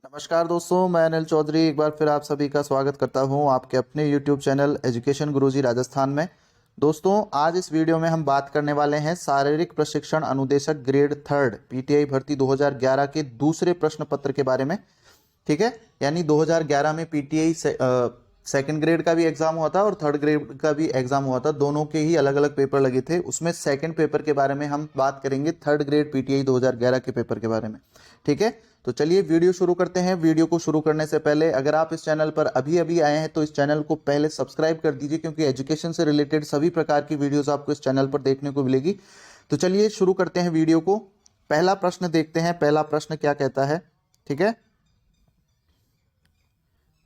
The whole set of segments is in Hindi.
नमस्कार दोस्तों, मैं अनिल चौधरी एक बार फिर आप सभी का स्वागत करता हूं आपके अपने YouTube चैनल एजुकेशन गुरुजी राजस्थान में। दोस्तों, आज इस वीडियो में हम बात करने वाले हैं शारीरिक प्रशिक्षण अनुदेशक ग्रेड 3 पीटीआई भर्ती 2011 के दूसरे प्रश्न पत्र के बारे में। ठीक है, यानी 2011 में पीटीआई सेकंड ग्रेड का भी एग्जाम हुआ था और थर्ड ग्रेड का भी एग्जाम हुआ था। दोनों के ही अलग अलग पेपर लगे थे। उसमें सेकंड पेपर के बारे में हम बात करेंगे, थर्ड ग्रेड पीटीआई 2011 के पेपर के बारे में। ठीक है, तो चलिए वीडियो शुरू करते हैं। वीडियो को शुरू करने से पहले अगर आप इस चैनल पर अभी अभी आए हैं तो इस चैनल को पहले सब्सक्राइब कर दीजिए, क्योंकि एजुकेशन से रिलेटेड सभी प्रकार की वीडियोस आपको इस चैनल पर देखने को मिलेगी। तो चलिए शुरू करते हैं वीडियो को। पहला प्रश्न देखते हैं, पहला प्रश्न क्या कहता है। ठीक है,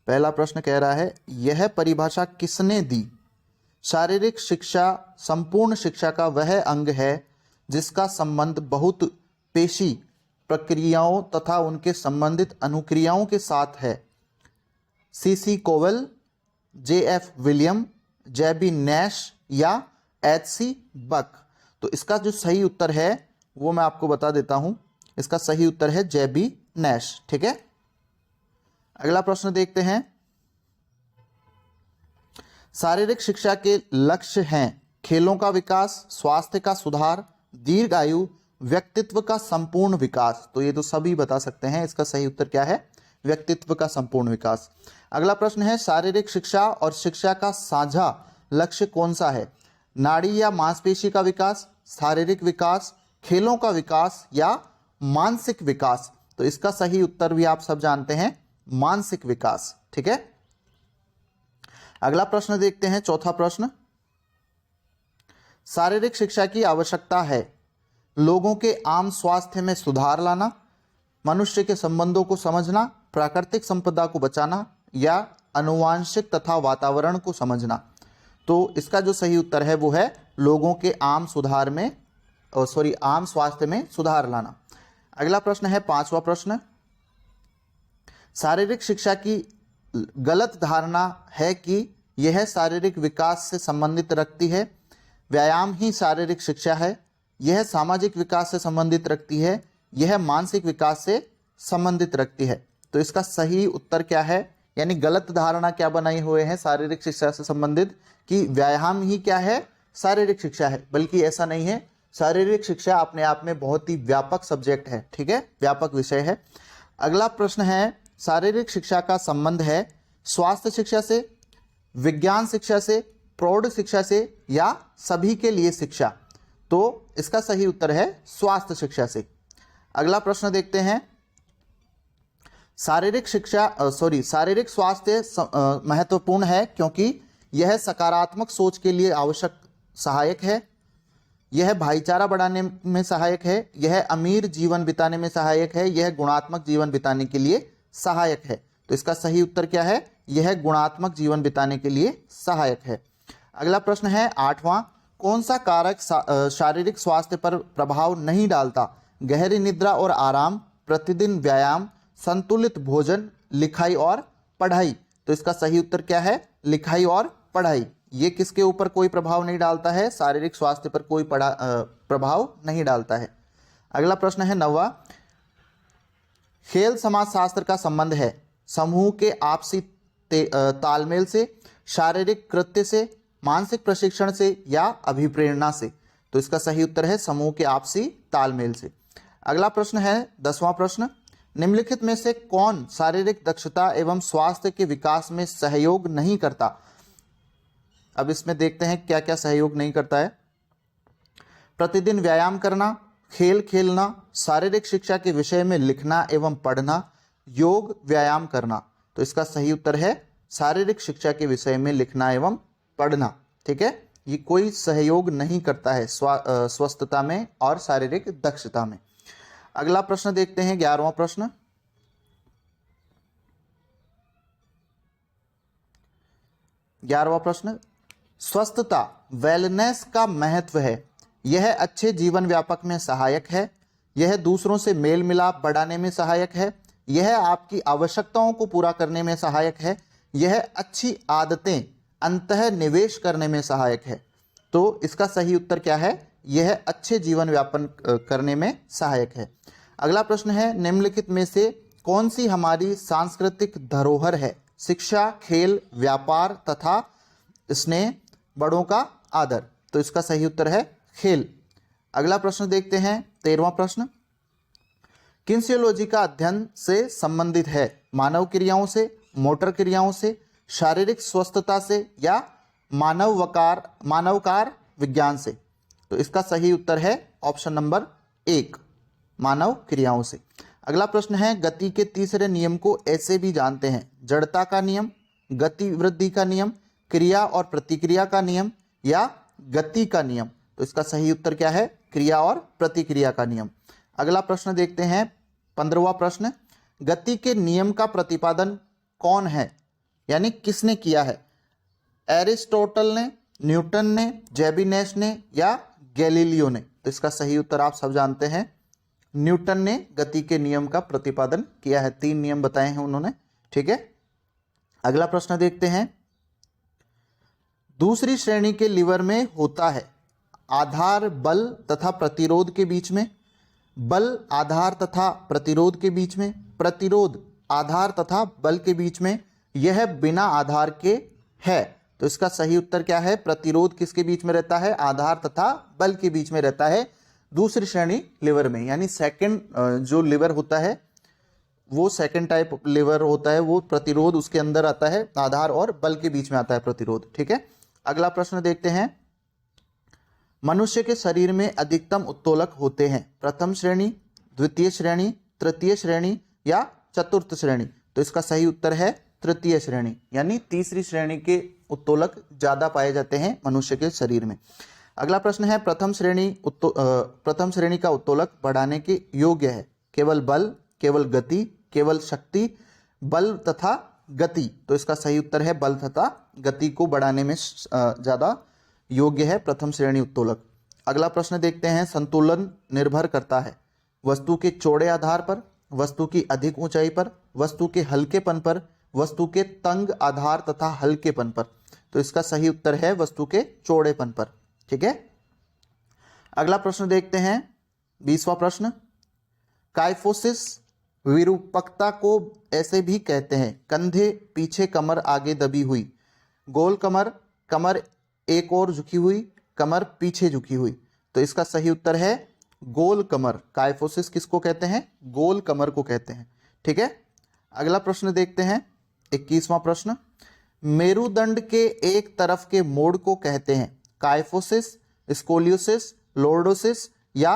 पहला प्रश्न कह रहा है, यह परिभाषा किसने दी? शारीरिक शिक्षा संपूर्ण शिक्षा का वह अंग है जिसका संबंध बहुत पेशी प्रक्रियाओं तथा उनके संबंधित अनुक्रियाओं के साथ है। सीसी कोवेल, जेएफ विलियम, जेबी नैश या एचसी बक? तो इसका जो सही उत्तर है वो मैं आपको बता देता हूं। इसका सही उत्तर है जेबी नैश। ठीक है, अगला प्रश्न देखते हैं। शारीरिक शिक्षा के लक्ष्य हैं खेलों का विकास, स्वास्थ्य का सुधार, दीर्घ आयु, व्यक्तित्व का संपूर्ण विकास। तो ये तो सभी बता सकते हैं। इसका सही उत्तर क्या है? व्यक्तित्व का संपूर्ण विकास। अगला प्रश्न है, शारीरिक शिक्षा और शिक्षा का साझा लक्ष्य कौन सा है? नाड़ी या मांसपेशी का विकास, शारीरिक विकास, खेलों का विकास या मानसिक विकास? तो इसका सही उत्तर भी आप सब जानते हैं, मानसिक विकास। ठीक है, अगला प्रश्न देखते हैं, चौथा प्रश्न। शारीरिक शिक्षा की आवश्यकता है लोगों के आम स्वास्थ्य में सुधार लाना, मनुष्य के संबंधों को समझना, प्राकृतिक संपदा को बचाना या आनुवांशिक तथा वातावरण को समझना? तो इसका जो सही उत्तर है वो है लोगों के आम स्वास्थ्य में सुधार लाना। अगला प्रश्न है, पांचवा प्रश्न। शारीरिक शिक्षा की गलत धारणा है कि यह शारीरिक विकास से संबंधित रखती है, व्यायाम ही शारीरिक शिक्षा है, यह सामाजिक विकास से संबंधित रखती है, यह मानसिक विकास से संबंधित रखती है? तो इसका सही उत्तर क्या है? यानी गलत धारणा क्या बनाई हुए हैं शारीरिक शिक्षा से संबंधित कि व्यायाम ही क्या है? शारीरिक शिक्षा है। बल्कि ऐसा नहीं है, शारीरिक शिक्षा अपने आप में बहुत ही व्यापक सब्जेक्ट है। ठीक है, व्यापक विषय है। अगला प्रश्न है, शारीरिक शिक्षा का संबंध है स्वास्थ्य शिक्षा से, विज्ञान शिक्षा से, प्रौढ़ शिक्षा से या सभी के लिए शिक्षा? तो इसका सही उत्तर है स्वास्थ्य शिक्षा से। अगला प्रश्न देखते हैं, शारीरिक स्वास्थ्य महत्वपूर्ण है क्योंकि यह सकारात्मक सोच के लिए आवश्यक सहायक है, यह भाईचारा बढ़ाने में सहायक है, यह अमीर जीवन बिताने में सहायक है, यह गुणात्मक जीवन बिताने के लिए सहायक है? तो इसका सही उत्तर क्या है? यह गुणात्मक जीवन बिताने के लिए सहायक है। अगला प्रश्न है, आठवां। कौन सा कारक शारीरिक स्वास्थ्य पर प्रभाव नहीं डालता? गहरी निद्रा और आराम, प्रतिदिन व्यायाम, संतुलित भोजन, लिखाई और पढ़ाई? तो इसका सही उत्तर क्या है? लिखाई और पढ़ाई। ये किसके ऊपर कोई प्रभाव नहीं डालता है? शारीरिक स्वास्थ्य पर कोई प्रभाव नहीं डालता है। अगला प्रश्न है, नौवां। खेल समाजशास्त्र का संबंध है समूह के आपसी तालमेल से, शारीरिक कृत्य से, मानसिक प्रशिक्षण से या अभिप्रेरणा से? तो इसका सही उत्तर है समूह के आपसी तालमेल से। अगला प्रश्न है, 10वां प्रश्न। निम्नलिखित में से कौन शारीरिक दक्षता एवं स्वास्थ्य के विकास में सहयोग नहीं करता? अब इसमें देखते हैं क्या क्या सहयोग नहीं करता है। प्रतिदिन व्यायाम करना, खेल खेलना, शारीरिक शिक्षा के विषय में लिखना एवं पढ़ना, योग व्यायाम करना? तो इसका सही उत्तर है शारीरिक शिक्षा के विषय में लिखना एवं पढ़ना। ठीक है, ये कोई सहयोग नहीं करता है स्वस्थता में और शारीरिक दक्षता में। अगला प्रश्न देखते हैं, 11वां प्रश्न। 11वां प्रश्न, स्वस्थता वेलनेस का महत्व है। यह अच्छे जीवन व्यापक में सहायक है, यह दूसरों से मेल मिलाप बढ़ाने में सहायक है, यह आपकी आवश्यकताओं को पूरा करने में सहायक है, यह अच्छी आदतें अंतः निवेश करने में सहायक है? तो इसका सही उत्तर क्या है? यह अच्छे जीवन यापन करने में सहायक है। अगला प्रश्न है, निम्नलिखित में से कौन सी हमारी सांस्कृतिक धरोहर है? शिक्षा, खेल, व्यापार तथा स्नेह, बड़ों का आदर। तो इसका सही उत्तर है खेल। अगला प्रश्न देखते हैं, 13वां प्रश्न। किन्सियोलॉजी का अध्ययन से संबंधित है? मानव क्रियाओं से, मोटर क्रियाओं से, शारीरिक स्वस्थता से या मानवकार विज्ञान से? तो इसका सही उत्तर है ऑप्शन नंबर 1, मानव क्रियाओं से। अगला प्रश्न है, गति के तीसरे नियम को ऐसे भी जानते हैं? जड़ता का नियम, गति वृद्धि का नियम, क्रिया और प्रतिक्रिया का नियम या गति का नियम? तो इसका सही उत्तर क्या है? क्रिया और प्रतिक्रिया का नियम। अगला प्रश्न देखते हैं, 15वां प्रश्न। गति के नियम का प्रतिपादन कौन है, यानी किसने किया है? एरिस्टोटल ने, न्यूटन ने, जेबिनेस ने या गैलीलियो ने? तो इसका सही उत्तर आप सब जानते हैं, न्यूटन ने गति के नियम का प्रतिपादन किया है। 3 नियम बताए हैं उन्होंने। ठीक है, अगला प्रश्न देखते हैं। दूसरी श्रेणी के लीवर में होता है आधार बल तथा प्रतिरोध के बीच में, बल आधार तथा प्रतिरोध के बीच में, प्रतिरोध आधार तथा बल के बीच में, यह बिना आधार के है। तो इसका सही उत्तर क्या है? प्रतिरोध किसके बीच में रहता है? आधार तथा बल के बीच में रहता है दूसरी श्रेणी लिवर में। यानी सेकंड जो लिवर होता है वो सेकंड टाइप लिवर होता है, वो प्रतिरोध उसके अंदर आता है, आधार और बल के बीच में आता है प्रतिरोध। ठीक है, अगला प्रश्न देखते हैं। मनुष्य के शरीर में अधिकतम उत्तोलक होते हैं? प्रथम श्रेणी, द्वितीय श्रेणी, तृतीय श्रेणी या चतुर्थ श्रेणी? तो इसका सही उत्तर है तृतीय श्रेणी, यानी तीसरी श्रेणी के उत्तोलक ज्यादा पाए जाते हैं मनुष्य के शरीर में। अगला प्रश्न है, प्रथम श्रेणी का उत्तोलक बढ़ाने के योग्य है? केवल बल, केवल गति, केवल शक्ति, बल तथा गति? तो इसका सही उत्तर है बल तथा गति को बढ़ाने में ज्यादा योग्य है प्रथम श्रेणी उत्तोलक। अगला प्रश्न देखते हैं, संतुलन निर्भर करता है वस्तु के चौड़े आधार पर, वस्तु की अधिक ऊंचाई पर, वस्तु के हल्केपन पर, वस्तु के तंग आधार तथा हल्केपन पर? तो इसका सही उत्तर है वस्तु के चौड़ेपन पर। ठीक है, अगला प्रश्न देखते हैं, 20वां प्रश्न। काइफोसिस विरूपकता को ऐसे भी कहते हैं? कंधे पीछे, कमर आगे दबी हुई, गोल कमर, कमर एक ओर झुकी हुई, कमर पीछे झुकी हुई? तो इसका सही उत्तर है गोल कमर। काइफोसिस किसको कहते हैं? गोल कमर को कहते हैं। ठीक है, अगला प्रश्न देखते हैं, 21वां प्रश्न। मेरुदंड के एक तरफ के मोड़ को कहते हैं? काइफोसिस, स्कोलियोसिस, लॉर्डोसिस या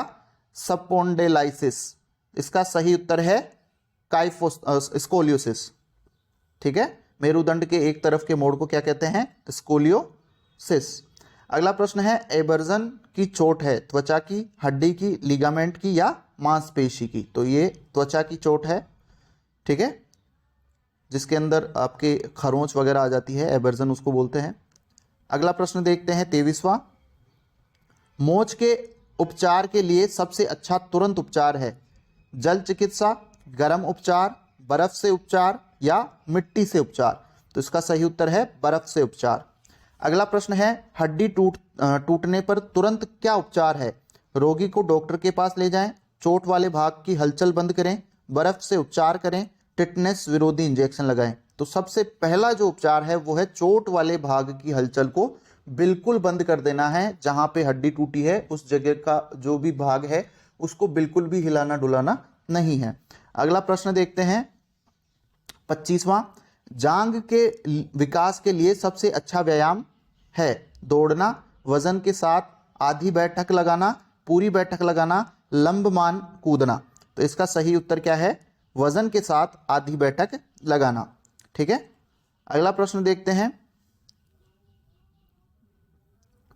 स्पॉन्डिलाइसिस? इसका सही उत्तर है स्कोलियोसिस। ठीक है, मेरुदंड के एक तरफ के मोड़ को क्या कहते हैं? स्कोलियोसिस। अगला प्रश्न है, एबर्जन की चोट है त्वचा की, हड्डी की, लिगामेंट की या मांसपेशी की? तो ये त्वचा की चोट है। ठीक है, जिसके अंदर आपके खरोंच वगैरह आ जाती है, एबर्जन उसको बोलते हैं। अगला प्रश्न देखते हैं, 23वां। मोच के उपचार के लिए सबसे अच्छा तुरंत उपचार है? जल चिकित्सा, गर्म उपचार, बर्फ से उपचार या मिट्टी से उपचार? तो इसका सही उत्तर है बर्फ से उपचार। अगला प्रश्न है, हड्डी टूटने पर तुरंत क्या उपचार है? रोगी को डॉक्टर के पास ले जाएं, चोट वाले भाग की हलचल बंद करें, बर्फ से उपचार करें, टिटनेस विरोधी इंजेक्शन लगाएं? तो सबसे पहला जो उपचार है वो है चोट वाले भाग की हलचल को बिल्कुल बंद कर देना है। जहां पे हड्डी टूटी है उस जगह का जो भी भाग है उसको बिल्कुल भी हिलाना डुलाना नहीं है। अगला प्रश्न देखते हैं, 25वां। जांघ के विकास के लिए सबसे अच्छा व्यायाम है? दौड़ना, वजन के साथ आधी बैठक लगाना, पूरी बैठक लगाना, लंबमान कूदना? तो इसका सही उत्तर क्या है? वजन के साथ आधी बैठक लगाना। ठीक है, अगला प्रश्न देखते हैं,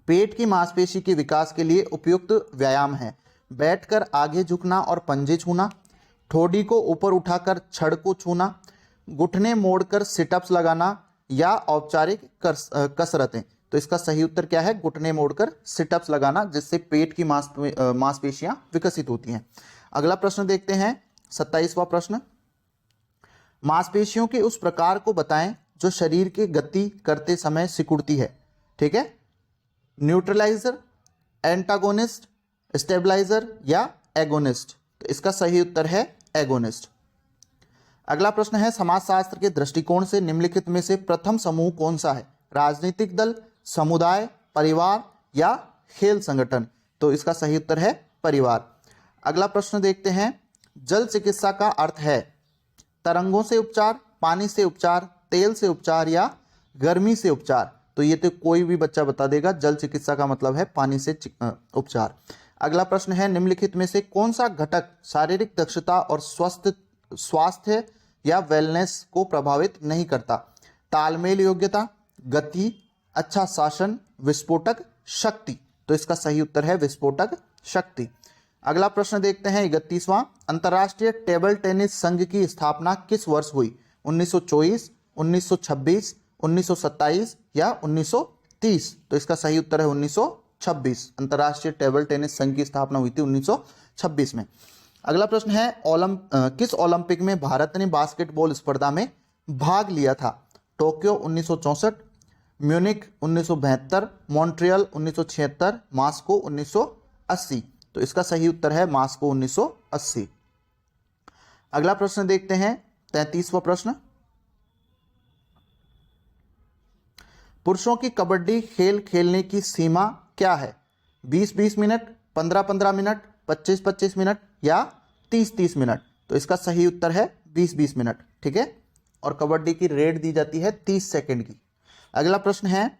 पेट की मांसपेशी के विकास के लिए उपयुक्त व्यायाम है? बैठकर आगे झुकना और पंजे छूना, ठोड़ी को ऊपर उठाकर छड़ को छूना, घुटने मोड़कर सिटअप्स लगाना या औपचारिक कसरतें? तो इसका सही उत्तर क्या है? घुटने मोड़कर सिटअप्स लगाना, जिससे पेट की मांसपेशियां विकसित होती हैं। अगला प्रश्न देखते हैं, 27वां प्रश्न। मांसपेशियों के उस प्रकार को बताएं जो शरीर की गति करते समय सिकुड़ती है? ठीक है, न्यूट्रलाइजर, एंटागोनिस्ट, स्टेबलाइजर या एगोनिस्ट? तो इसका सही उत्तर है एगोनिस्ट। अगला प्रश्न है, समाजशास्त्र के दृष्टिकोण से निम्नलिखित में से प्रथम समूह कौन सा है? राजनीतिक दल, समुदाय, परिवार या खेल संगठन? तो इसका सही उत्तर है परिवार। अगला प्रश्न देखते हैं, जल चिकित्सा का अर्थ है तरंगों से उपचार, पानी से उपचार, तेल से उपचार या गर्मी से उपचार? तो ये तो कोई भी बच्चा बता देगा, जल चिकित्सा का मतलब है पानी से उपचार। अगला प्रश्न है, निम्नलिखित में से कौन सा घटक शारीरिक दक्षता और स्वास्थ्य या वेलनेस को प्रभावित नहीं करता? तालमेल योग्यता, गति, अच्छा शासन, विस्फोटक शक्ति? तो इसका सही उत्तर है विस्फोटक शक्ति। अगला प्रश्न देखते हैं 31वां, अंतर्राष्ट्रीय टेबल टेनिस संघ की स्थापना किस वर्ष हुई? 1924, 1926, 1927 या 1930? तो इसका सही उत्तर है 1926। अंतर्राष्ट्रीय टेबल टेनिस संघ की स्थापना हुई थी 1926 में। अगला प्रश्न है, किस ओलंपिक में भारत ने बास्केटबॉल स्पर्धा में भाग लिया था? Tokyo 1964, Munich 1972, Montreal 1976, Moscow 1980? तो इसका सही उत्तर है मॉस्को 1980। अगला प्रश्न देखते हैं 33वां प्रश्न, पुरुषों की कबड्डी खेल खेलने की सीमा क्या है? 20-20 मिनट, 15-15 मिनट, 25-25 मिनट या 30-30 मिनट? तो इसका सही उत्तर है 20-20 मिनट। ठीक है, और कबड्डी की रेड दी जाती है 30 सेकंड की। अगला प्रश्न है,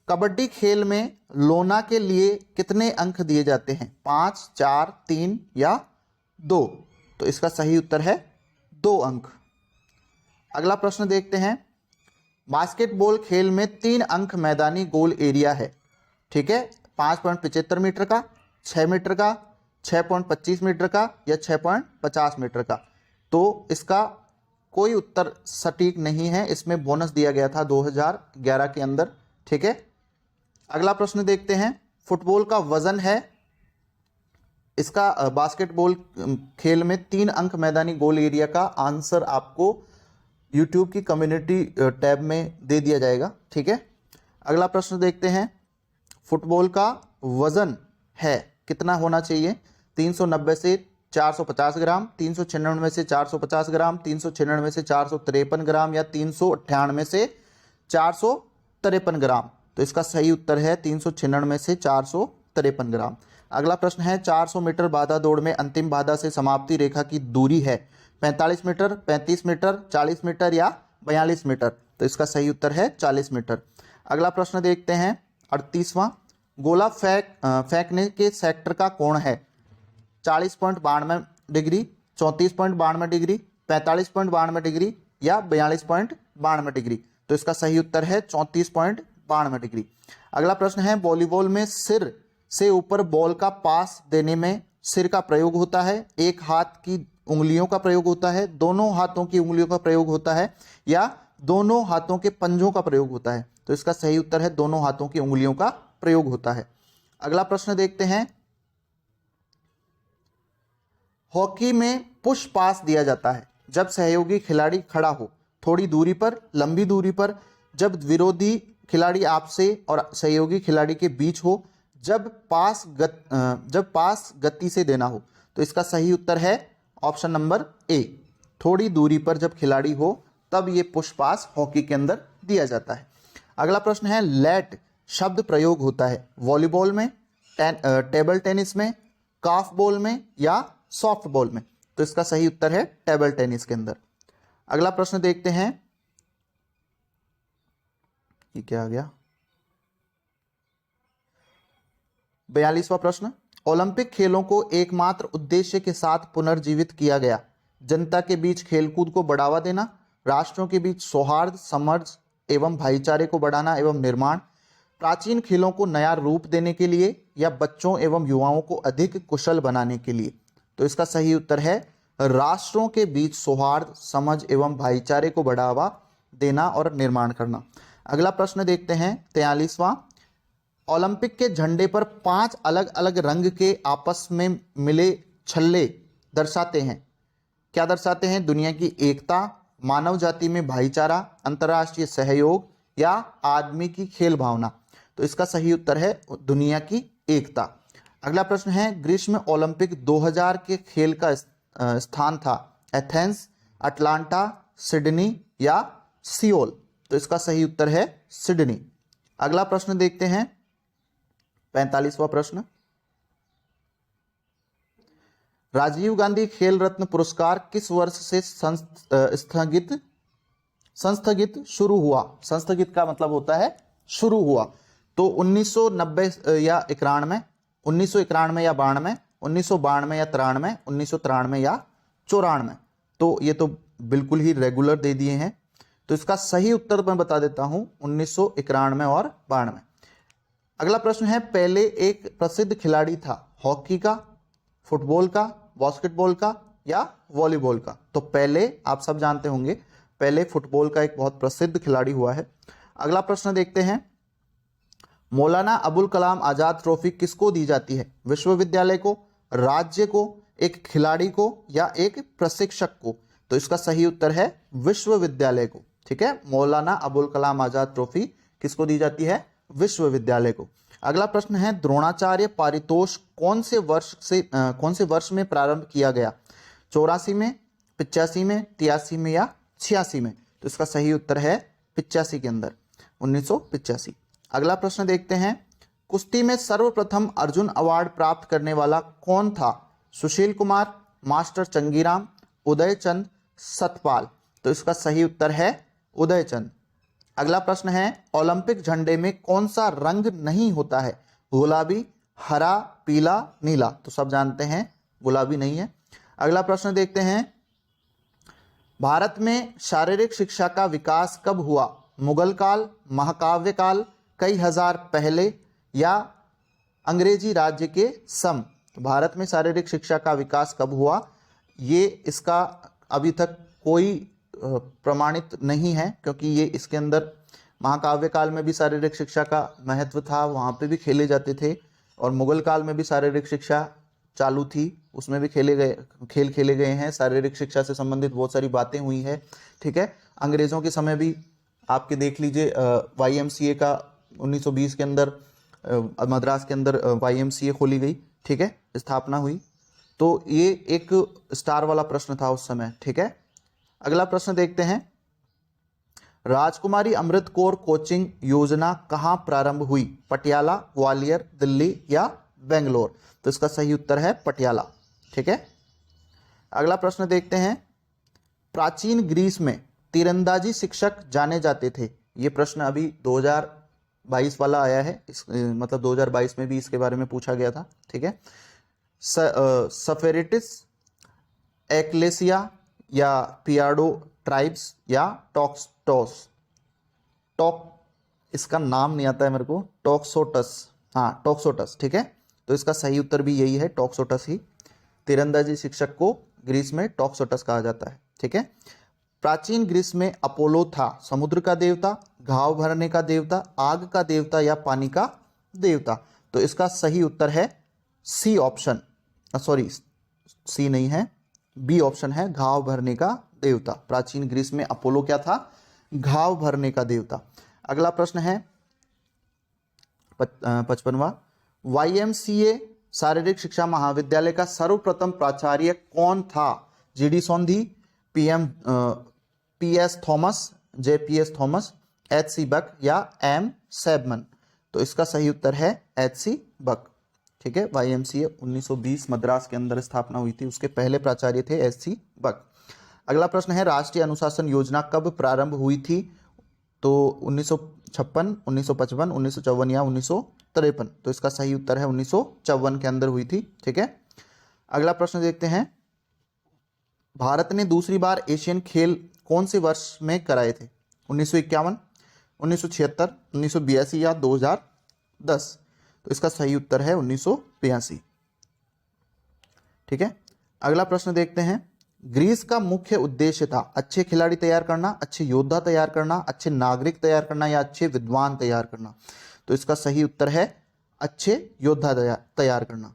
कबड्डी खेल में लोना के लिए कितने अंक दिए जाते हैं? 5, 4, 3 या 2? तो इसका सही उत्तर है 2 अंक। अगला प्रश्न देखते हैं, बास्केटबॉल खेल में 3 अंक मैदानी गोल एरिया है। ठीक है, 5.75 मीटर का, 6 मीटर का, 6.25 मीटर का या 6.50 मीटर का? तो इसका कोई उत्तर सटीक नहीं है, इसमें बोनस दिया गया था 2011 के अंदर। ठीक है, अगला प्रश्न देखते हैं, फुटबॉल का वजन है, इसका बास्केटबॉल खेल में 3 अंक मैदानी गोल एरिया का आंसर आपको YouTube की कम्युनिटी टैब में दे दिया जाएगा। ठीक है, अगला प्रश्न देखते हैं, फुटबॉल का वजन है कितना होना चाहिए? 390 से 450 ग्राम, 396 से 450 ग्राम, 396 से 453 ग्राम या 398 से 453 ग्राम? तो इसका सही उत्तर है 396 से 453 ग्राम। अगला प्रश्न है, 400 मीटर बाधा दौड़ में अंतिम बाधा से समाप्ति रेखा की दूरी है 45 मीटर, 35 मीटर, 40 मीटर या 42 मीटर? तो इसका सही उत्तर है 40 मीटर। अगला प्रश्न देखते हैं 38वां, गोला फेंकने के सेक्टर का कोण है 40.92 डिग्री, 34.92 डिग्री, 45.92 डिग्री या 42.92 डिग्री? तो इसका सही उत्तर है 34.92 डिग्री। अगला प्रश्न है, वॉलीबॉल में सिर से ऊपर बॉल का पास देने में सिर का प्रयोग होता है, एक हाथ की उंगलियों का प्रयोग होता है, दोनों हाथों की उंगलियों का प्रयोग होता है या दोनों हाथों के पंजों का प्रयोग होता है? तो इसका सही उत्तर है दोनों हाथों की उंगलियों का प्रयोग होता है। अगला प्रश्न देखते हैं, हॉकी में पुश पास दिया जाता है जब सहयोगी खिलाड़ी खड़ा हो, थोड़ी दूरी पर, लंबी दूरी पर, जब विरोधी खिलाड़ी आपसे और सहयोगी खिलाड़ी के बीच हो, जब पास गति से देना हो? तो इसका सही उत्तर है ऑप्शन नंबर ए, थोड़ी दूरी पर जब खिलाड़ी हो तब ये पुश पास हॉकी के अंदर दिया जाता है। अगला प्रश्न है, लेट शब्द प्रयोग होता है वॉलीबॉल में, टेबल टेनिस में, काफ बॉल में या सॉफ्ट बॉल में? तो इसका सही उत्तर है टेबल टेनिस के अंदर। अगला प्रश्न देखते हैं, ये क्या आ गया, 42वां प्रश्न, ओलंपिक खेलों को एकमात्र उद्देश्य के साथ पुनर्जीवित किया गया, जनता के बीच खेलकूद को बढ़ावा देना, राष्ट्रों के बीच सौहार्द, समझ एवं भाईचारे को बढ़ाना एवं निर्माण, प्राचीन खेलों को नया रूप देने के लिए या बच्चों एवं युवाओं को अधिक कुशल बनाने के लिए? तो इसका सही उत्तर है राष्ट्रों के बीच सौहार्द, समझ एवं भाईचारे को बढ़ावा देना और निर्माण करना। अगला प्रश्न देखते हैं 43वां, ओलंपिक के झंडे पर 5 अलग अलग रंग के आपस में मिले छल्ले दर्शाते हैं, क्या दर्शाते हैं? दुनिया की एकता, मानव जाति में भाईचारा, अंतर्राष्ट्रीय सहयोग या आदमी की खेल भावना? तो इसका सही उत्तर है दुनिया की एकता। अगला प्रश्न है, ग्रीष्म ओलंपिक 2000 के खेल का स्थान था एथेंस, अटलांटा, सिडनी या सियोल? तो इसका सही उत्तर है सिडनी। अगला प्रश्न देखते हैं, 45वां प्रश्न। राजीव गांधी खेल रत्न पुरस्कार किस वर्ष से संस्थगित शुरू हुआ? संस्थगित का मतलब होता है शुरू हुआ। तो 1990 या 91, 1991 या 92, 1992 या 93, 1993 या 94? तो ये तो बिल्कुल ही रेगुलर दे दिए हैं। तो इसका सही उत्तर मैं बता देता हूं, 1991 और 92। अगला प्रश्न है, पहले एक प्रसिद्ध खिलाड़ी था, हॉकी का, फुटबॉल का, बास्केटबॉल का या वॉलीबॉल का? तो पहले आप सब जानते होंगे, पहले फुटबॉल का एक बहुत प्रसिद्ध खिलाड़ी हुआ है। अगला प्रश्न देखते हैं, मौलाना अबुल कलाम आजाद ट्रॉफी किसको दी जाती है? विश्वविद्यालय को, राज्य को, एक खिलाड़ी को या एक प्रशिक्षक को? तो इसका सही उत्तर है विश्वविद्यालय को। ठीक है, मौलाना अबुल कलाम आजाद ट्रॉफी किसको दी जाती है? विश्वविद्यालय को। अगला प्रश्न है, द्रोणाचार्य पारितोष कौन से वर्ष में प्रारंभ किया गया? 84 में, 85 में, 83 में या 86 में? तो इसका सही उत्तर है 85 के अंदर, 1985। अगला प्रश्न देखते हैं, कुश्ती में सर्वप्रथम अर्जुन अवार्ड प्राप्त करने वाला कौन था? सुशील कुमार, मास्टर चंगीराम, उदयचंद, सतपाल? तो इसका सही उत्तर है उदयचंद। अगला प्रश्न है, ओलंपिक झंडे में कौन सा रंग नहीं होता है? गुलाबी, हरा, पीला, नीला? तो सब जानते हैं गुलाबी नहीं है। अगला प्रश्न देखते हैं, भारत में शारीरिक शिक्षा का विकास कब हुआ? मुगल काल, महाकाव्य काल, कई हजार पहले या अंग्रेजी राज्य के सम? भारत में शारीरिक शिक्षा का विकास कब हुआ? ये इसका अभी तक कोई प्रमाणित नहीं है, क्योंकि ये इसके अंदर महाकाव्य काल में भी शारीरिक शिक्षा का महत्व था, वहाँ पे भी खेले जाते थे, और मुगल काल में भी शारीरिक शिक्षा चालू थी, उसमें भी खेल खेले गए हैं, शारीरिक शिक्षा से संबंधित बहुत सारी बातें हुई है। ठीक है, अंग्रेज़ों के समय भी आपके देख लीजिए, YMCA का 1920 के अंदर मद्रास के अंदर YMCA खोली गई। ठीक है, स्थापना हुई। तो ये एक स्टार वाला प्रश्न था उस समय। ठीक है, अगला प्रश्न देखते हैं, राजकुमारी अमृत कौर कोचिंग योजना कहां प्रारंभ हुई? पटियाला, ग्वालियर, दिल्ली या बेंगलोर? तो इसका सही उत्तर है पटियाला। ठीक है, अगला प्रश्न देखते हैं, प्राचीन ग्रीस में तीरंदाजी शिक्षक जाने जाते थे? ये प्रश्न अभी 2022 वाला आया है, मतलब 2022 में भी इसके बारे में पूछा गया था। ठीक है, सफेरिटिस, एक्लेसिया या पियाडो ट्राइब्स या इसका नाम नहीं आता है मेरे को, टॉक्सोटस। हाँ, टॉक्सोटस। ठीक है, तो इसका सही उत्तर भी यही है, टॉक्सोटस ही। तीरंदाजी शिक्षक को ग्रीस में टॉक्सोटस कहा जाता है। ठीक है, प्राचीन ग्रीस में अपोलो था समुद्र का देवता, घाव भरने का देवता, आग का देवता या पानी का देवता? तो इसका सही उत्तर है सी ऑप्शन, सॉरी सी नहीं है, बी ऑप्शन है, घाव भरने का देवता। प्राचीन ग्रीस में अपोलो क्या था? घाव भरने का देवता। अगला प्रश्न है 55वां, YMCA शारीरिक शिक्षा महाविद्यालय का सर्वप्रथम प्राचार्य कौन था? GD सोंधी, PS Thomas, JPS Thomas, HC बक या M सैबमन? तो इसका सही उत्तर है HC बक। ठीक है, YMCA 1920 मद्रास के अंदर स्थापना हुई थी, उसके पहले प्राचार्य थे HC बक। अगला प्रश्न है, राष्ट्रीय अनुशासन योजना कब प्रारंभ हुई थी? तो 1956, 1955, 1954 या 1953? तो इसका सही उत्तर है 1954 के अंदर हुई थी। ठीक है, अगला प्रश्न देखते हैं, भारत ने दूसरी बार एशियन खेल कौन से वर्ष में कराए थे? 1951, 1976, 1982 या 2010? तो इसका सही उत्तर है 1982। ठीक है, अगला प्रश्न देखते हैं, ग्रीस का मुख्य उद्देश्य था अच्छे खिलाड़ी तैयार करना, अच्छे योद्धा तैयार करना, अच्छे नागरिक तैयार करना या अच्छे विद्वान तैयार करना? तो इसका सही उत्तर है अच्छे योद्धा तैयार करना।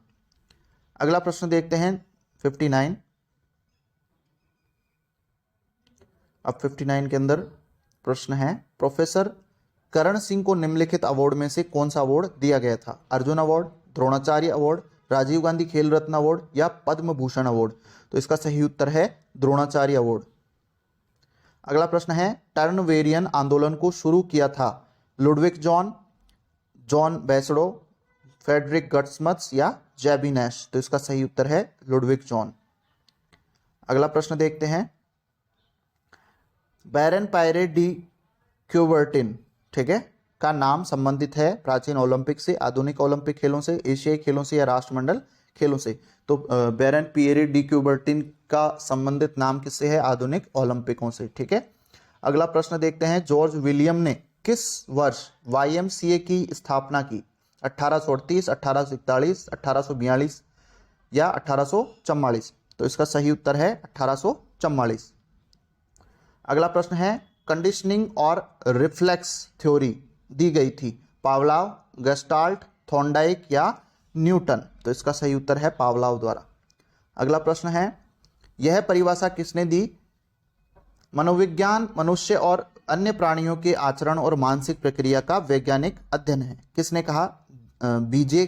अगला प्रश्न देखते हैं 59। अब 59 के अंदर प्रश्न है, प्रोफेसर करण सिंह को निम्नलिखित अवार्ड में से कौन सा अवार्ड दिया गया था? अर्जुन अवार्ड, द्रोणाचार्य अवार्ड, राजीव गांधी खेल रत्न अवार्ड या पद्म भूषण अवार्ड? तो इसका सही उत्तर है द्रोणाचार्य अवार्ड। अगला प्रश्न है, टर्नवेरियन आंदोलन को शुरू किया था लुडविग जॉन बेसडो, फ्रेडरिक गर्ट्समत्स या जेबी नैश? तो इसका सही उत्तर है लुडविग जॉन। अगला प्रश्न देखते हैं, बैरन पायरे डी क्यूबर्टिन, ठीक है, का नाम संबंधित है प्राचीन ओलंपिक से, आधुनिक ओलंपिक खेलों से, एशियाई खेलों से या राष्ट्रमंडल खेलों से? तो बैरन पियरे डी क्यूबर्टिन का संबंधित नाम किससे है? आधुनिक ओलंपिकों से, ठीक है। अगला प्रश्न देखते हैं, जॉर्ज विलियम ने किस वर्ष YMCA की स्थापना की? 1838, 1841, 1842 या 1844? तो इसका सही उत्तर है 1844। अगला प्रश्न है, कंडीशनिंग और रिफ्लेक्स थ्योरी दी गई थी पावलाव, गेस्टाल्ट, थॉर्नडाइक या न्यूटन? तो इसका सही उत्तर है पावलाव द्वारा। अगला प्रश्न है, यह परिभाषा किसने दी? मनोविज्ञान मनुष्य और अन्य प्राणियों के आचरण और मानसिक प्रक्रिया का वैज्ञानिक अध्ययन है। किसने कहा? बीजे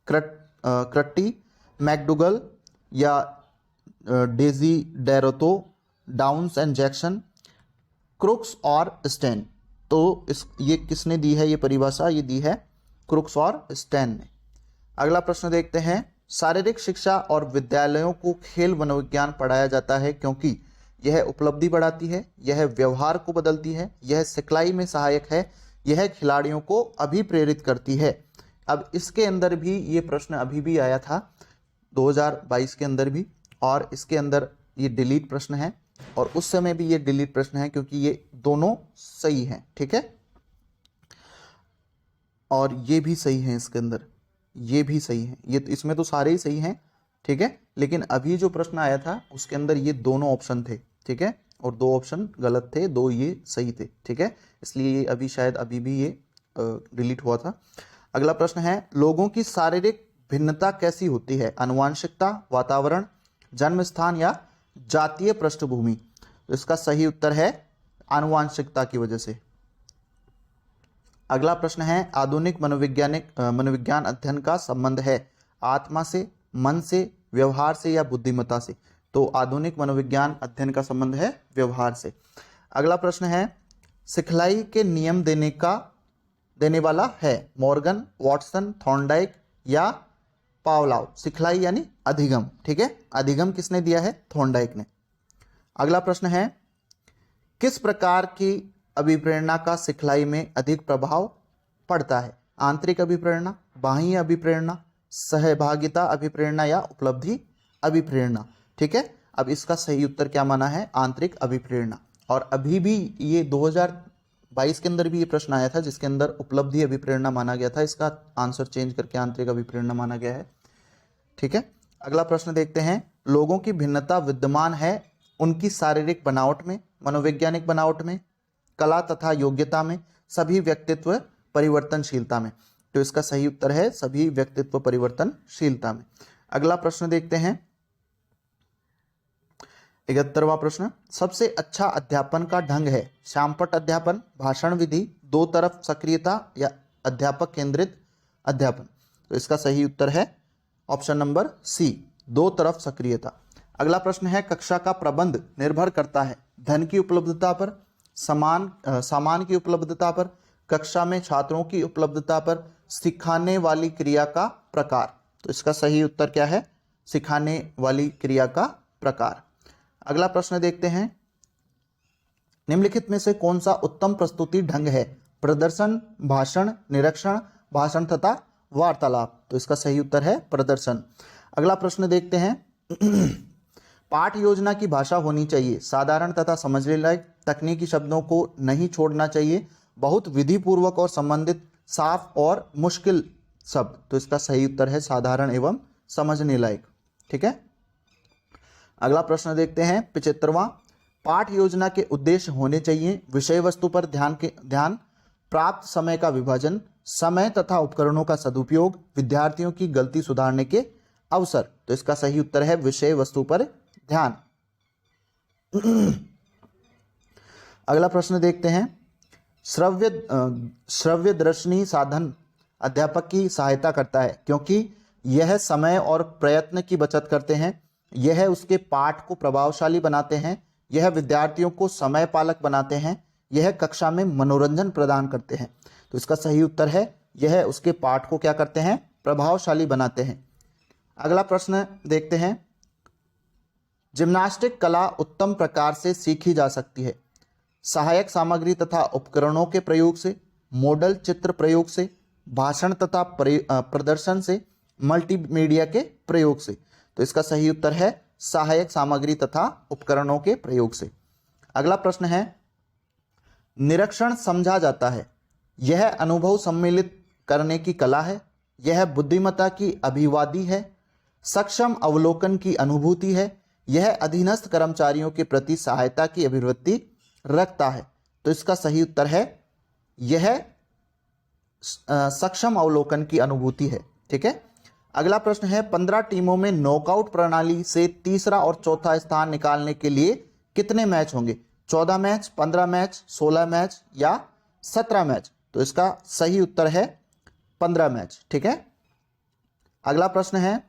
क्रट्टी, मैकडुगल या डेजी डेरोतो, डाउन्स एंड जैक्सन, क्रुक्स और स्टेन? तो ये किसने दी है ये परिभाषा? ये दी है क्रुक्स और स्टेन ने। अगला प्रश्न देखते हैं, शारीरिक शिक्षा और विद्यालयों को खेल मनोविज्ञान पढ़ाया जाता है क्योंकि यह उपलब्धि बढ़ाती है, यह व्यवहार को बदलती है, यह सिखलाई में सहायक है, यह खिलाड़ियों को अभिप्रेरित करती है। अब इसके अंदर भी ये प्रश्न अभी भी आया था 2022 के अंदर भी, और इसके अंदर ये डिलीट प्रश्न है और उस समय भी ये डिलीट प्रश्न है क्योंकि ये दोनों सही हैं, ठीक है, और ये भी सही है, इसके अंदर ये भी सही है, ये इसमें तो सारे ही सही हैं, ठीक है, लेकिन अभी जो प्रश्न आया था उसके अंदर ये दोनों ऑप्शन थे, ठीक है, और 2 ऑप्शन गलत थे, 2 ये सही थे, ठीक है, इसलिए ये अभी शायद अभी भी ये डिलीट हुआ था। अगला प्रश्न है, लोगों की शारीरिक भिन्नता कैसी होती है? आनुवांशिकता, वातावरण, जन्म स्थान या जातीय पृष्ठभूमि? तो इसका सही उत्तर है आनुवांशिकता की वजह से। अगला प्रश्न है, आधुनिक मनोविज्ञान अध्ययन का संबंध है आत्मा से, मन से, व्यवहार से या बुद्धिमत्ता से? तो आधुनिक मनोविज्ञान अध्ययन का संबंध है व्यवहार से। अगला प्रश्न है, सिखलाई के नियम देने वाला है मॉर्गन, वॉटसन, थॉर्नडाइक या पावलाव? सिखलाई यानी अधिगम, ठीक है, अधिगम किसने दिया है? थॉर्नडाइक ने। अगला प्रश्न है, किस प्रकार की अभिप्रेरणा का सिखलाई में अधिक प्रभाव पड़ता है? आंतरिक अभिप्रेरणा, बाह्य अभिप्रेरणा, सहभागिता अभिप्रेरणा या उपलब्धि अभिप्रेरणा? ठीक है, अब इसका सही उत्तर क्या माना है? आंतरिक अभिप्रेरणा। और अभी भी ये 2022 के अंदर भी ये प्रश्न आया था जिसके अंदर उपलब्धि अभिप्रेरणा माना गया था, इसका आंसर चेंज करके आंतरिक अभिप्रेरणा माना गया है, ठीक है। अगला प्रश्न देखते हैं, लोगों की भिन्नता विद्यमान है उनकी शारीरिक बनावट में, मनोवैज्ञानिक बनावट में, कला तथा योग्यता में, सभी व्यक्तित्व परिवर्तनशीलता में? तो इसका सही उत्तर है सभी व्यक्तित्व परिवर्तनशीलता में। अगला प्रश्न देखते हैं, 71वां प्रश्न, सबसे अच्छा अध्यापन का ढंग है श्यामपट्ट अध्यापन, भाषण विधि, दो तरफ सक्रियता या अध्यापक केंद्रित अध्यापन? तो इसका सही उत्तर है ऑप्शन नंबर सी, दो तरफ सक्रियता। अगला प्रश्न है, कक्षा का प्रबंध निर्भर करता है धन की उपलब्धता पर, सामान की उपलब्धता पर, कक्षा में छात्रों की उपलब्धता पर, सिखाने वाली क्रिया का प्रकार? तो इसका सही उत्तर क्या है? सिखाने वाली क्रिया का प्रकार। अगला प्रश्न देखते हैं, निम्नलिखित में से कौन सा उत्तम प्रस्तुति ढंग है? प्रदर्शन, भाषण, निरीक्षण, भाषण तथा वार्तालाप? तो इसका सही उत्तर है प्रदर्शन। अगला प्रश्न देखते हैं, पाठ योजना की भाषा होनी चाहिए साधारण तथा समझने लायक, तकनीकी शब्दों को नहीं छोड़ना चाहिए, बहुत विधि पूर्वक और संबंधित, साफ और मुश्किल शब्द? तो इसका सही उत्तर है साधारण एवं समझने लायक, ठीक है। अगला प्रश्न देखते हैं 75वां, पाठ योजना के उद्देश्य होने चाहिए विषय वस्तु पर ध्यान, प्राप्त समय का विभाजन, समय तथा उपकरणों का सदुपयोग, विद्यार्थियों की गलती सुधारने के अवसर? तो इसका सही उत्तर है विषय वस्तु पर ध्यान। अगला प्रश्न देखते हैं, श्रव्य दर्शनी साधन अध्यापक की सहायता करता है क्योंकि यह समय और प्रयत्न की बचत करते हैं, यह उसके पाठ को प्रभावशाली बनाते हैं, यह विद्यार्थियों को समय पालक बनाते हैं, यह कक्षा में मनोरंजन प्रदान करते हैं। तो इसका सही उत्तर है यह उसके पाठ को क्या करते हैं, प्रभावशाली बनाते हैं। अगला प्रश्न देखते हैं, जिम्नास्टिक कला उत्तम प्रकार से सीखी जा सकती है। सहायक सामग्री तथा उपकरणों के प्रयोग से, मॉडल चित्र प्रयोग से, भाषण तथा प्रदर्शन से, मल्टीमीडिया के प्रयोग से। तो इसका सही उत्तर है सहायक सामग्री तथा उपकरणों के प्रयोग से। अगला प्रश्न है, निरीक्षण समझा जाता है, यह अनुभव सम्मिलित करने की कला है, यह बुद्धिमत्ता की अभिवादी है, सक्षम अवलोकन की अनुभूति है, यह अधीनस्थ कर्मचारियों के प्रति सहायता की अभिवृत्ति रखता है। तो इसका सही उत्तर है यह सक्षम अवलोकन की अनुभूति है। ठीक है। अगला प्रश्न है, 15 टीमों में नॉकआउट प्रणाली से तीसरा और चौथा स्थान निकालने के लिए कितने मैच होंगे? 14 मैच, 15 मैच, 16 मैच या 17 मैच? तो इसका सही उत्तर है 15 मैच। ठीक है। अगला प्रश्न है,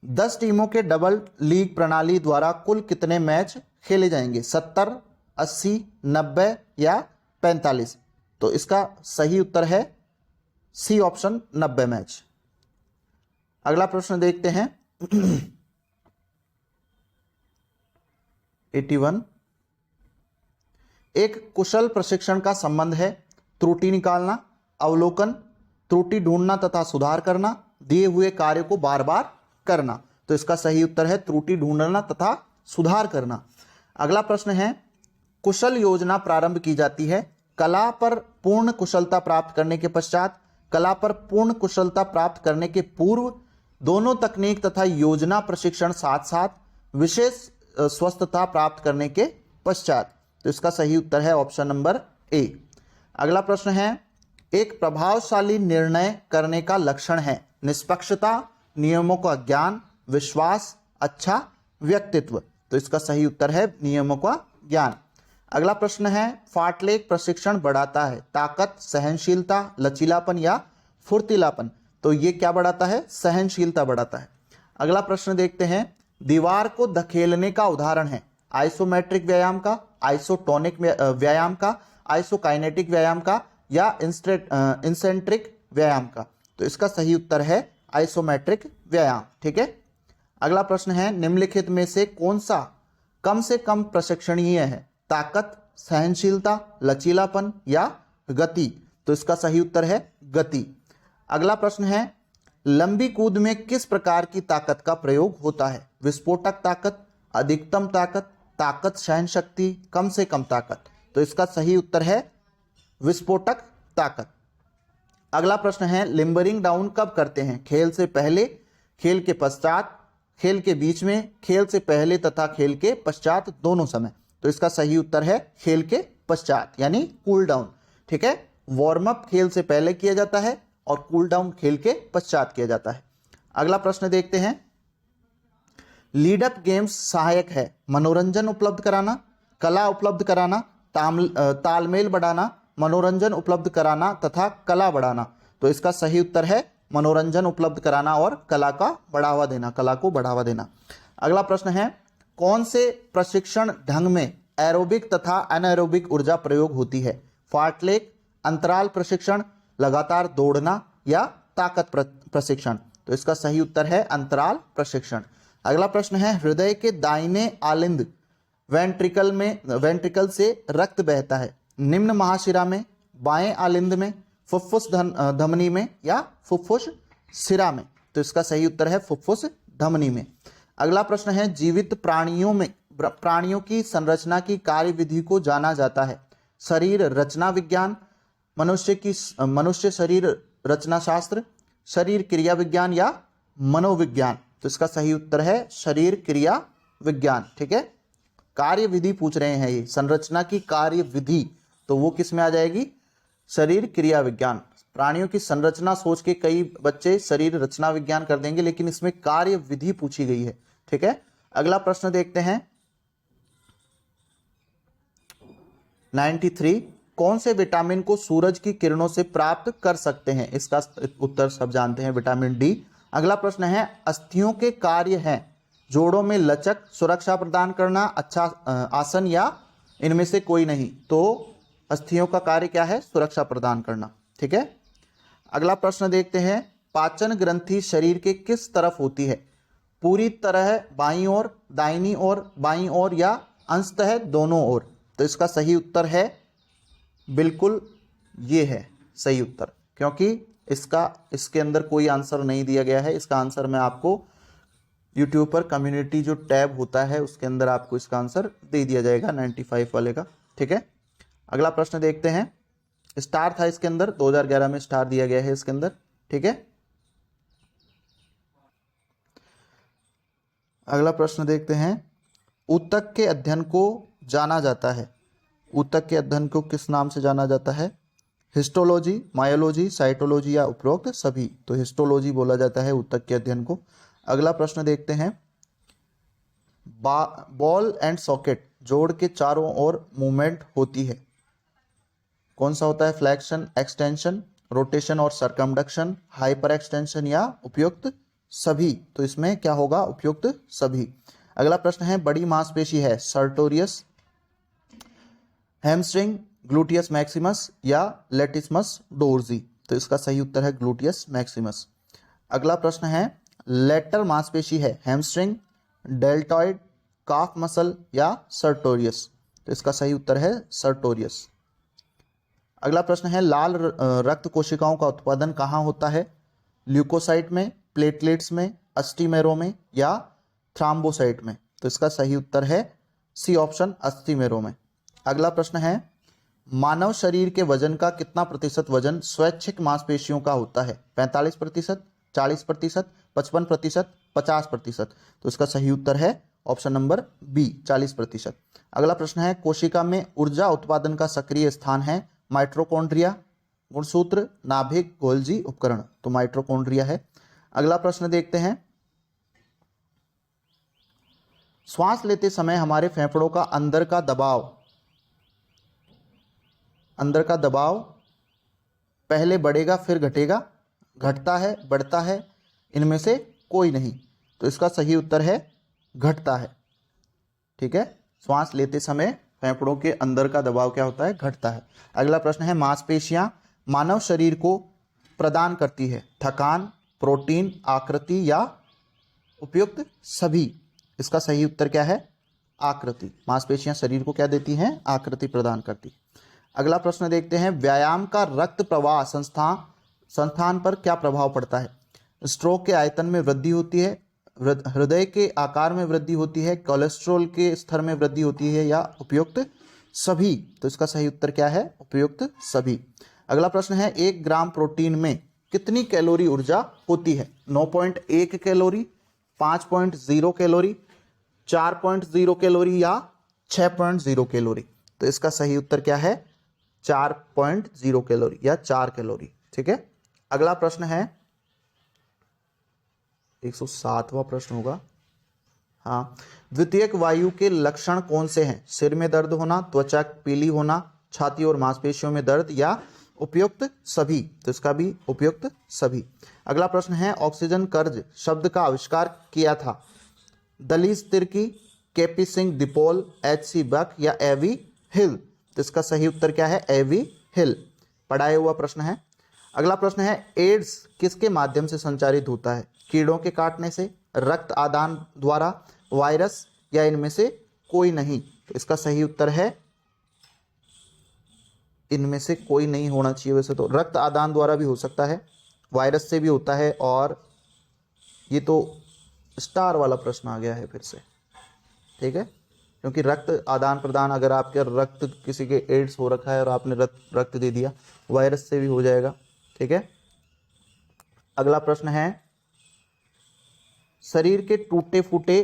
10 टीमों के डबल लीग प्रणाली द्वारा कुल कितने मैच खेले जाएंगे? 70, 80, 90 या 45? तो इसका सही उत्तर है सी ऑप्शन, 90 मैच। अगला प्रश्न देखते हैं, 81, एक कुशल प्रशिक्षण का संबंध है त्रुटि निकालना, अवलोकन, त्रुटि ढूंढना तथा सुधार करना, दिए हुए कार्य को बार बार करना। तो इसका सही उत्तर है त्रुटि ढूंढना तथा सुधार करना। अगला प्रश्न है, कुशल योजना प्रारंभ की जाती है कला पर पूर्ण कुशलता प्राप्त करने के पश्चात, कला पर पूर्ण कुशलता प्राप्त करने के पूर्व, दोनों तकनीक तथा योजना प्रशिक्षण साथ साथ, विशेष स्वस्थता प्राप्त करने के पश्चात। तो इसका सही उत्तर है ऑप्शन नंबर ए। अगला प्रश्न है, एक प्रभावशाली निर्णय करने का लक्षण है निष्पक्षता, नियमों का ज्ञान, विश्वास, अच्छा व्यक्तित्व। तो इसका सही उत्तर है नियमों का ज्ञान। अगला प्रश्न है, फाटलेक प्रशिक्षण बढ़ाता है ताकत, सहनशीलता, लचीलापन या फुर्तीलापन? तो ये क्या बढ़ाता है? सहनशीलता बढ़ाता है। अगला प्रश्न देखते हैं, दीवार को धकेलने का उदाहरण है आइसोमेट्रिक व्यायाम का, आइसोटोनिक व्यायाम का, आइसोकाइनेटिक व्यायाम का या इंसेंट्रिक व्यायाम का? तो इसका सही उत्तर है आइसोमेट्रिक व्यायाम। ठीक है। अगला प्रश्न है, निम्नलिखित में से कौन सा कम से कम प्रशिक्षणीय है? ताकत, सहनशीलता, लचीलापन या गति? तो इसका सही उत्तर है गति। अगला प्रश्न है, लंबी कूद में किस प्रकार की ताकत का प्रयोग होता है? विस्फोटक ताकत, अधिकतम ताकत, ताकत सहन शक्ति, कम से कम ताकत? तो इसका सही उत्तर है विस्फोटक ताकत। अगला प्रश्न है, लिम्बरिंग डाउन कब करते हैं? खेल से पहले, खेल के पश्चात, खेल के बीच में, खेल से पहले तथा खेल के पश्चात, दोनों समय? तो इसका सही उत्तर है खेल के पश्चात यानी कूल डाउन। ठीक है। वार्म अप खेल से पहले किया जाता है और कूल डाउन खेल के पश्चात किया जाता है। अगला प्रश्न देखते हैं, लीड अप गेम्स सहायक है मनोरंजन उपलब्ध कराना, कला उपलब्ध कराना, तालमेल बढ़ाना, मनोरंजन उपलब्ध कराना तथा कला बढ़ाना? तो इसका सही उत्तर है मनोरंजन उपलब्ध कराना और कला का बढ़ावा देना, कला को बढ़ावा देना। अगला प्रश्न है, कौन से प्रशिक्षण ढंग में एरोबिक तथा अनएरोबिक ऊर्जा प्रयोग होती है? फाटलेक, अंतराल प्रशिक्षण, लगातार दौड़ना या ताकत प्रशिक्षण? तो इसका सही उत्तर है अंतराल प्रशिक्षण। अगला प्रश्न है, हृदय के दाहिने आलिंद वेंट्रिकल से रक्त बहता है निम्न महाशिरा में, बाएं आलिंद में, फुफ्फुस धमनी में या फुफ्फुस शिरा में? तो इसका सही उत्तर है फुफ्फुस धमनी में। अगला प्रश्न है, जीवित प्राणियों की संरचना की कार्यविधि को जाना जाता है शरीर रचना विज्ञान, मनुष्य शरीर रचना शास्त्र, शरीर क्रिया विज्ञान या मनोविज्ञान? तो इसका सही उत्तर है शरीर क्रिया विज्ञान। ठीक है। कार्यविधि पूछ रहे हैं, ये संरचना की कार्यविधि, तो वो किस में आ जाएगी? शरीर क्रिया विज्ञान। प्राणियों की संरचना सोच के कई बच्चे शरीर रचना विज्ञान कर देंगे, लेकिन इसमें कार्यविधि पूछी गई है। ठीक है। अगला प्रश्न देखते हैं, 93, कौन से विटामिन को सूरज की किरणों से प्राप्त कर सकते हैं? इसका उत्तर सब जानते हैं, विटामिन डी। अगला प्रश्न है, अस्थियों के कार्य हैं जोड़ों में लचक, सुरक्षा प्रदान करना, अच्छा आसन या इनमें से कोई नहीं। तो अस्थियों का कार्य क्या है? सुरक्षा प्रदान करना। ठीक है। अगला प्रश्न देखते हैं, पाचन ग्रंथि शरीर के किस तरफ होती है? पूरी तरह बाईं ओर, दाहिनी ओर, बाईं ओर या अंशतः दोनों ओर? तो इसका सही उत्तर है बिल्कुल ये है सही उत्तर, क्योंकि इसके अंदर कोई आंसर नहीं दिया गया है। इसका आंसर मैं आपको YouTube पर कम्युनिटी जो टैब होता है उसके अंदर आपको इसका आंसर दे दिया जाएगा 95 वाले का। ठीक है। अगला प्रश्न देखते हैं, स्टार था इसके अंदर, 2011 में स्टार दिया गया है इसके अंदर। ठीक है। अगला प्रश्न देखते हैं, ऊतक के अध्ययन को जाना जाता है, ऊतक के अध्ययन को किस नाम से जाना जाता है? हिस्टोलॉजी, मायोलॉजी, साइटोलॉजी या उपरोक्त सभी? तो हिस्टोलॉजी बोला जाता है ऊतक के अध्ययन को। अगला प्रश्न देखते हैं, बॉल एंड सॉकेट जोड़ के चारों ओर मूवमेंट होती है, कौन सा होता है? फ्लेक्शन, एक्सटेंशन, रोटेशन और सरकमडक्शन, हाइपर एक्सटेंशन या उपयुक्त सभी? तो इसमें क्या होगा? उपयुक्त सभी। अगला प्रश्न है, बड़ी मांसपेशी है सर्टोरियस, हैमस्ट्रिंग, ग्लूटियस मैक्सिमस या लेटिसमस डोर्जी? तो इसका सही उत्तर है ग्लूटियस मैक्सिमस। अगला प्रश्न है, लेटर मांसपेशी है हैमस्ट्रिंग, डेल्टॉइड, काफ मसल या सर्टोरियस? तो इसका सही उत्तर है सर्टोरियस। अगला प्रश्न है, लाल रक्त कोशिकाओं का उत्पादन कहाँ होता है? ल्यूकोसाइट में, प्लेटलेट्स में, अस्टीमेरों में या थ्राम्बोसाइट में? तो इसका सही उत्तर है सी ऑप्शन, अस्टीमेरों में। अगला प्रश्न है, मानव शरीर के वजन का कितना प्रतिशत वजन स्वैच्छिक मांसपेशियों का होता है? 45%, 40%, 55%, 50%? तो इसका सही उत्तर है ऑप्शन नंबर बी, 40%। अगला प्रश्न है, कोशिका में ऊर्जा उत्पादन का सक्रिय स्थान है माइटोकॉन्ड्रिया, गुणसूत्र, नाभिक, गोल्जी उपकरण? तो माइटोकॉन्ड्रिया है। अगला प्रश्न देखते हैं, श्वास लेते समय हमारे फेफड़ों का अंदर का दबाव पहले बढ़ेगा फिर घटेगा, घटता है, बढ़ता है, इनमें से कोई नहीं? तो इसका सही उत्तर है घटता है। ठीक है। श्वास लेते समय फेफड़ों के अंदर का दबाव क्या होता है? घटता है। अगला प्रश्न है, मांसपेशियां मानव शरीर को प्रदान करती है थकान, प्रोटीन, आकृति या उपयुक्त सभी? इसका सही उत्तर क्या है? आकृति। मांसपेशियां शरीर को क्या देती हैं? आकृति प्रदान करती। अगला प्रश्न देखते हैं, व्यायाम का रक्त प्रवाह संस्थान पर क्या प्रभाव पड़ता है? स्ट्रोक के आयतन में वृद्धि होती है, हृदय के आकार में वृद्धि होती है, कोलेस्ट्रॉल के स्तर में वृद्धि होती है या उपयुक्त सभी? तो इसका सही उत्तर क्या है? उपयुक्त सभी। अगला प्रश्न है, 1 ग्राम प्रोटीन में कितनी कैलोरी ऊर्जा होती है? 9.1 कैलोरी, 5.0 कैलोरी, 4.0 कैलोरी या 6.0 कैलोरी? तो इसका सही उत्तर क्या है? 4.0 कैलोरी या 4 कैलोरी। ठीक है। अगला प्रश्न है, 107वां प्रश्न होगा। हाँ, द्वितीयक वायु के लक्षण कौन से हैं? सिर में दर्द होना, त्वचा पीली होना, छाती और मांसपेशियों में दर्द या उपयुक्त सभी? तो इसका भी उपयुक्त सभी। अगला प्रश्न है, ऑक्सीजन कर्ज शब्द का आविष्कार किया था? दलीस तिर्की, केपी सिंह दिपोल, H.C. बक या एवी हिल? तो इसका सही उत्तर क्या है? एवी हिल। पढ़ाया हुआ प्रश्न है। अगला प्रश्न है, एड्स किसके माध्यम से संचारित होता है? कीड़ों के काटने से, रक्त आदान द्वारा, वायरस या इनमें से कोई नहीं? तो इसका सही उत्तर है इनमें से कोई नहीं होना चाहिए। वैसे तो रक्त आदान द्वारा भी हो सकता है, वायरस से भी होता है, और ये तो स्टार वाला प्रश्न आ गया है फिर से। ठीक है, क्योंकि रक्त आदान प्रदान, अगर आपके रक्त किसी के एड्स हो रखा है और आपने रक्त दे दिया, वायरस से भी हो जाएगा। ठीक है। अगला प्रश्न है, शरीर के टूटे फूटे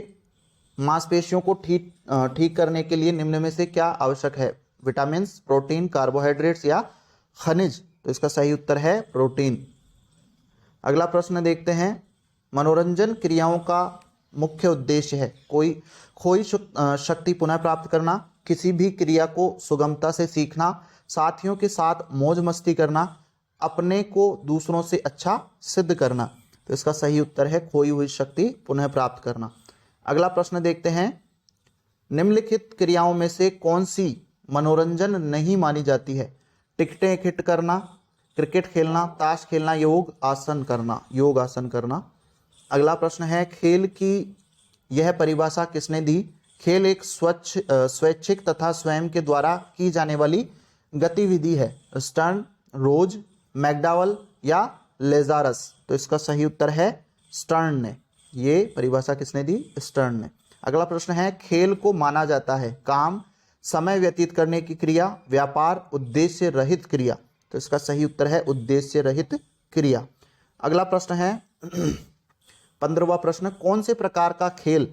मांसपेशियों को ठीक करने के लिए निम्न में से क्या आवश्यक है? विटामिन, प्रोटीन, कार्बोहाइड्रेट्स या खनिज? तो इसका सही उत्तर है प्रोटीन। अगला प्रश्न देखते हैं, मनोरंजन क्रियाओं का मुख्य उद्देश्य है? खोई शक्ति पुनः प्राप्त करना, किसी भी क्रिया को सुगमता से सीखना, साथियों के साथ मौज मस्ती करना, अपने को दूसरों से अच्छा सिद्ध करना? तो इसका सही उत्तर है खोई हुई शक्ति पुनः प्राप्त करना। अगला प्रश्न देखते हैं, निम्नलिखित क्रियाओं में से कौन सी मनोरंजन नहीं मानी जाती है? टिकटें इकट्ठा करना, क्रिकेट खेलना, ताश खेलना, योग आसन करना। अगला प्रश्न है, खेल की यह परिभाषा किसने दी? खेल एक स्वैच्छिक तथा स्वयं के द्वारा की जाने वाली गतिविधि है। स्टर्न, रोज, मैकडॉवल या लेजारस? तो इसका सही उत्तर है स्टर्न ने। ये परिभाषा किसने दी? स्टर्न ने। अगला प्रश्न है, खेल को माना जाता है काम, समय व्यतीत करने की क्रिया, व्यापार, उद्देश्य रहित क्रिया? तो इसका सही उत्तर है उद्देश्य रहित क्रिया। अगला प्रश्न है 15वां प्रश्न, कौन से प्रकार का खेल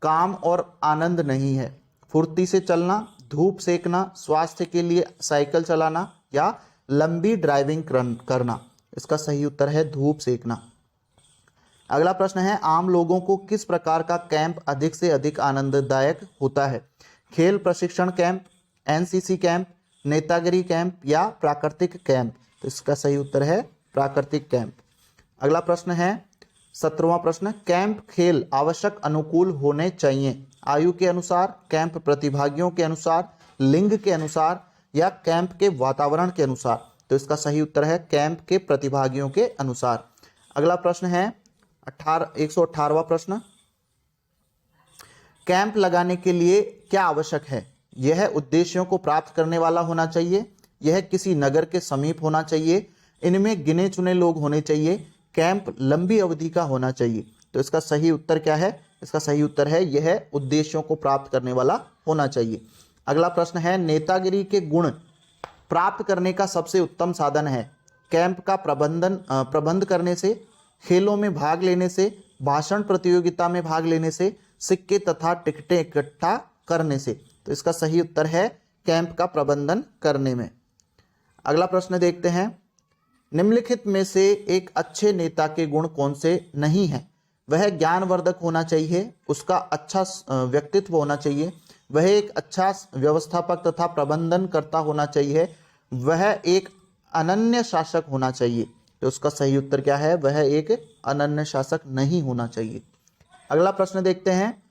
काम और आनंद नहीं है? फुर्ती से चलना, धूप सेकना, स्वास्थ्य के लिए साइकिल चलाना या लंबी ड्राइविंग करना? इसका सही उत्तर है धूप सेकना। अगला प्रश्न है, आम लोगों को किस प्रकार का कैंप अधिक से अधिक आनंददायक होता है? खेल प्रशिक्षण कैंप, एनसीसी कैंप, नेतागिरी कैंप या प्राकृतिक कैंप? तो इसका सही उत्तर है प्राकृतिक कैंप। अगला प्रश्न है 17वां प्रश्न, कैंप खेल आवश्यक अनुकूल होने चाहिए? आयु के अनुसार, कैंप प्रतिभागियों के अनुसार, लिंग के अनुसार या कैंप के वातावरण के अनुसार? तो इसका सही उत्तर है कैंप के प्रतिभागियों के अनुसार। अगला प्रश्न है 118वां प्रश्न, कैंप लगाने के लिए क्या आवश्यक है? यह उद्देश्यों को प्राप्त करने वाला होना चाहिए, यह किसी नगर के समीप होना चाहिए, इनमें गिने चुने लोग होने चाहिए, कैंप लंबी अवधि का होना चाहिए? तो इसका सही उत्तर क्या है? इसका सही उत्तर है यह उद्देश्यों को प्राप्त करने वाला होना चाहिए। अगला प्रश्न है, नेतागिरी के गुण प्राप्त करने का सबसे उत्तम साधन है? कैंप का प्रबंध करने से, खेलों में भाग लेने से, भाषण प्रतियोगिता में भाग लेने से, सिक्के तथा टिकटें इकट्ठा करने से? तो इसका सही उत्तर है कैंप का प्रबंधन करने में। अगला प्रश्न देखते हैं, निम्नलिखित में से एक अच्छे नेता के गुण कौन से नहीं है? वह ज्ञानवर्धक होना चाहिए, उसका अच्छा व्यक्तित्व होना चाहिए, वह एक अच्छा व्यवस्थापक तथा प्रबंधनकर्ता होना चाहिए, वह एक अनन्य शासक होना चाहिए? तो उसका सही उत्तर क्या है? वह एक अनन्य शासक नहीं होना चाहिए। अगला प्रश्न देखते हैं,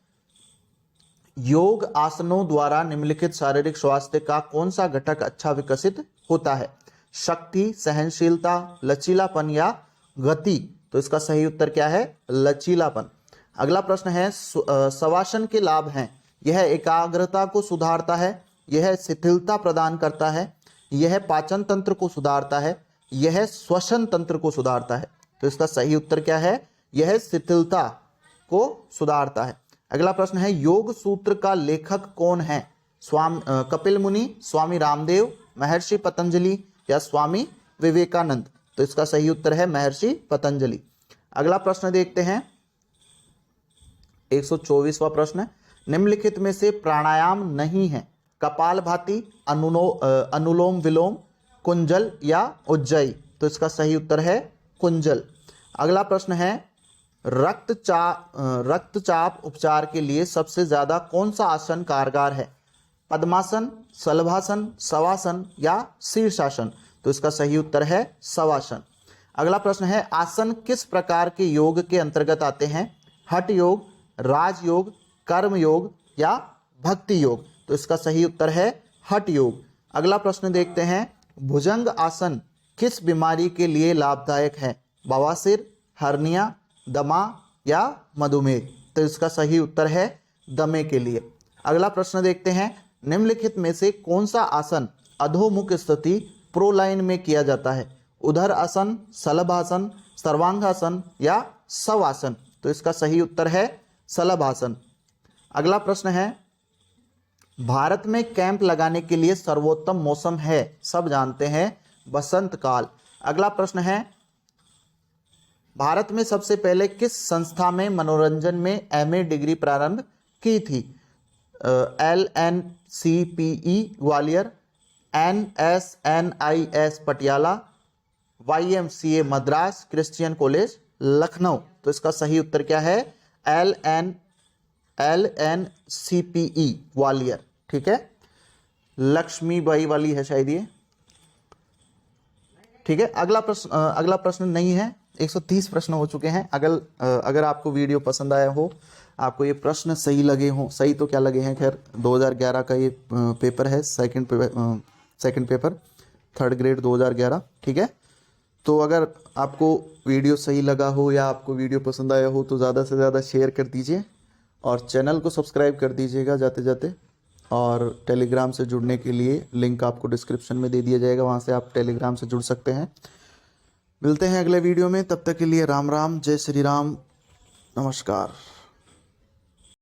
योग आसनों द्वारा निम्नलिखित शारीरिक स्वास्थ्य का कौन सा घटक अच्छा विकसित होता है? शक्ति, सहनशीलता, लचीलापन या गति? तो इसका सही उत्तर क्या है? लचीलापन। अगला प्रश्न है, शवासन के लाभ हैं? यह एकाग्रता को सुधारता है, यह शिथिलता प्रदान करता है, यह पाचन तंत्र को सुधारता है, यह श्वसन तंत्र को सुधारता है? तो इसका सही उत्तर क्या है? यह शिथिलता को सुधारता है। अगला प्रश्न है, योग सूत्र का लेखक कौन है? कपिल मुनि, स्वामी रामदेव, महर्षि पतंजलि या स्वामी विवेकानंद? तो इसका सही उत्तर है महर्षि पतंजलि। अगला प्रश्न देखते हैं 124वां प्रश्न, निम्नलिखित में से प्राणायाम नहीं है? कपालभाति, अनुलोम विलोम, कुंजल या उज्जयी? तो इसका सही उत्तर है कुंजल। अगला प्रश्न है, रक्तचाप उपचार के लिए सबसे ज्यादा कौन सा आसन कारगर है? पद्मासन, शलभासन, शवासन या शीर्षासन? तो इसका सही उत्तर है शवासन। अगला प्रश्न है, आसन किस प्रकार के योग के अंतर्गत आते हैं? हठ योग, राजयोग, कर्म योग या भक्ति योग? तो इसका सही उत्तर है हठ योग। अगला प्रश्न देखते हैं, भुजंग आसन किस बीमारी के लिए लाभदायक है? बवासीर, हर्निया, दमा या मधुमेह? तो इसका सही उत्तर है दमे के लिए। अगला प्रश्न देखते हैं, निम्नलिखित में से कौन सा आसन अधोमुख स्थिति प्रोलाइन में किया जाता है? उधर आसन, शलभासन, सर्वांगासन या शवासन? तो इसका सही उत्तर है शलभासन। अगला प्रश्न है, भारत में कैंप लगाने के लिए सर्वोत्तम मौसम है? सब जानते हैं बसंत काल। अगला प्रश्न है, भारत में सबसे पहले किस संस्था में मनोरंजन में एमए डिग्री प्रारंभ की थी? LNCPE Gwalior, NSNIS Patiala, YMCA Madras, Christian college Lucknow? तो इसका सही उत्तर क्या है? LNCPE ग्वालियर। ठीक है, लक्ष्मीबाई वाली है शायद ये। ठीक है, अगला प्रश्न नहीं है। 130 प्रश्न हो चुके हैं। अगर आपको वीडियो पसंद आया हो आपको ये प्रश्न सही लगे हों, सही तो क्या लगे हैं, खैर 2011 का ये पेपर है, सेकंड पेपर, थर्ड ग्रेड 2011, ठीक है। तो अगर आपको वीडियो सही लगा हो या आपको वीडियो पसंद आया हो तो ज़्यादा से ज़्यादा शेयर कर दीजिए और चैनल को सब्सक्राइब कर दीजिएगा जाते जाते। और टेलीग्राम से जुड़ने के लिए लिंक आपको डिस्क्रिप्शन में दे दिया जाएगा, वहाँ से आप टेलीग्राम से जुड़ सकते हैं। मिलते हैं अगले वीडियो में, तब तक के लिए राम राम, जय श्री राम, नमस्कार।